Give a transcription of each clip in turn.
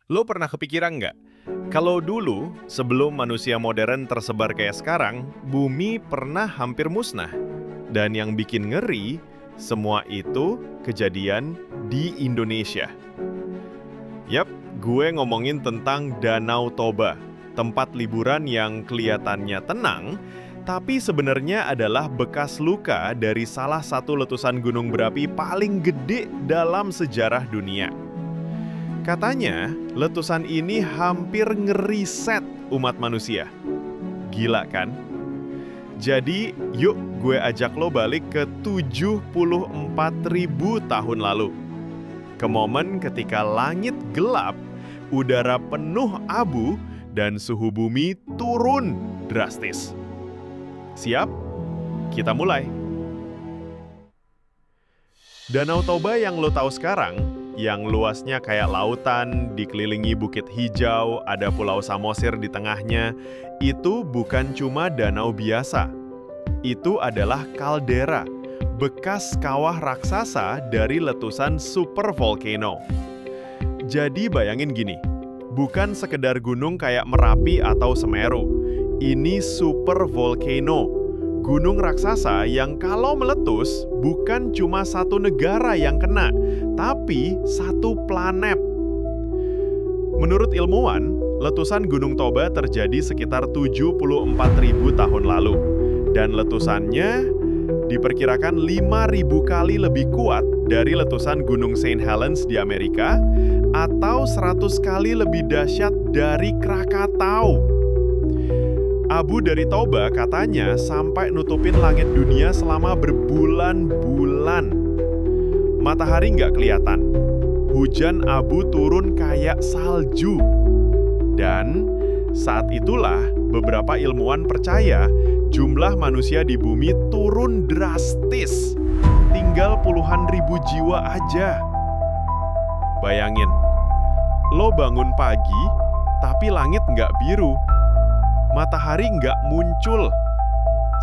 Lo pernah kepikiran nggak? Kalau dulu, sebelum manusia modern tersebar kayak sekarang, bumi pernah hampir musnah. Dan yang bikin ngeri, semua itu kejadian di Indonesia. Yap, gue ngomongin tentang Danau Toba, tempat liburan yang kelihatannya tenang, tapi sebenarnya adalah bekas luka dari salah satu letusan gunung berapi paling gede dalam sejarah dunia. Katanya, letusan ini hampir ngeriset umat manusia. Gila kan? Jadi, yuk gue ajak lo balik ke 74.000 tahun lalu. Ke momen ketika langit gelap, udara penuh abu, dan suhu bumi turun drastis. Siap? Kita mulai. Danau Toba yang lo tahu sekarang, yang luasnya kayak lautan, dikelilingi bukit hijau, ada pulau Samosir di tengahnya, itu bukan cuma danau biasa. Itu adalah kaldera, bekas kawah raksasa dari letusan supervolcano. Jadi bayangin gini, bukan sekedar gunung kayak Merapi atau Semeru. Ini supervolcano, gunung raksasa yang kalau meletus bukan cuma satu negara yang kena, tapi satu planet. Menurut ilmuwan, letusan Gunung Toba terjadi sekitar 74.000 tahun lalu. Dan letusannya diperkirakan 5.000 kali lebih kuat dari letusan Gunung St. Helens di Amerika atau 100 kali lebih dahsyat dari Krakatau. Abu dari Toba katanya sampai nutupin langit dunia selama berbulan-bulan. Matahari nggak kelihatan. Hujan abu turun kayak salju. Dan saat itulah beberapa ilmuwan percaya jumlah manusia di bumi turun drastis. Tinggal puluhan ribu jiwa aja. Bayangin, lo bangun pagi tapi langit nggak biru. Matahari nggak muncul.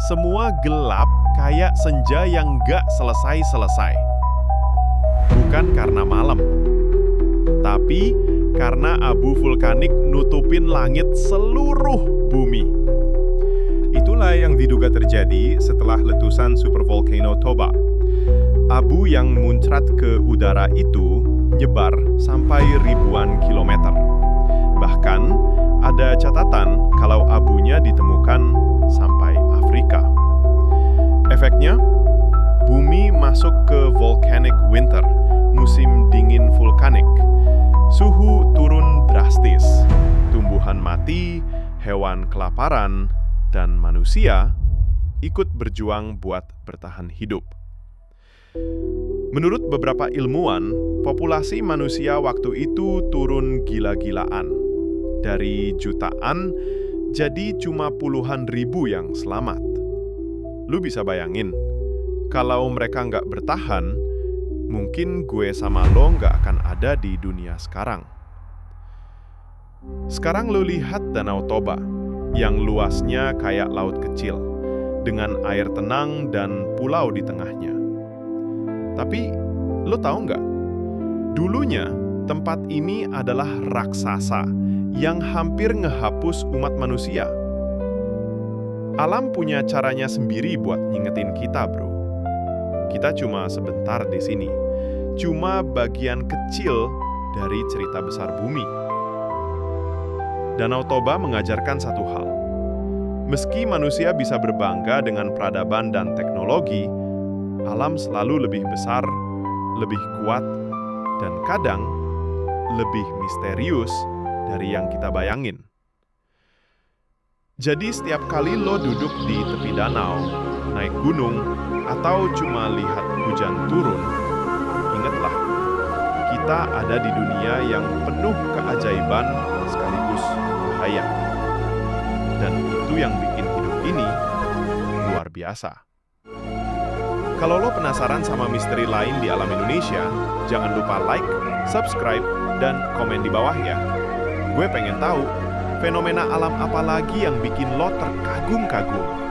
Semua gelap kayak senja yang nggak selesai-selesai. Bukan karena malam, tapi karena abu vulkanik nutupin langit seluruh bumi. Itulah yang diduga terjadi setelah letusan supervolcano Toba. Abu yang muncrat ke udara itu nyebar sampai ribuan kilometer. Bahkan, ada catatan kalau abunya ditemukan sampai Afrika. Efeknya, bumi masuk ke volcanic winter, musim dingin vulkanik. Suhu turun drastis, tumbuhan mati, hewan kelaparan, dan manusia ikut berjuang buat bertahan hidup. Menurut beberapa ilmuwan, populasi manusia waktu itu turun gila-gilaan. Dari jutaan, jadi cuma puluhan ribu yang selamat. Lu bisa bayangin, kalau mereka nggak bertahan, mungkin gue sama lo nggak akan ada di dunia sekarang. Sekarang lu lihat Danau Toba, yang luasnya kayak laut kecil, dengan air tenang dan pulau di tengahnya. Tapi, lu tahu nggak? Dulunya, tempat ini adalah raksasa yang hampir ngehapus umat manusia. Alam punya caranya sendiri buat ngingetin kita, bro. Kita cuma sebentar di sini. Cuma bagian kecil dari cerita besar bumi. Danau Toba mengajarkan satu hal. Meski manusia bisa berbangga dengan peradaban dan teknologi, alam selalu lebih besar, lebih kuat, dan kadang lebih misterius dari yang kita bayangin. Jadi setiap kali lo duduk di tepi danau, naik gunung, atau cuma lihat hujan turun, ingatlah, kita ada di dunia yang penuh keajaiban sekaligus bahaya. Dan itu yang bikin hidup ini luar biasa. Kalau lo penasaran sama misteri lain di alam Indonesia, jangan lupa like, subscribe, dan komen di bawah ya. Gue pengen tahu, fenomena alam apa lagi yang bikin lo terkagum-kagum?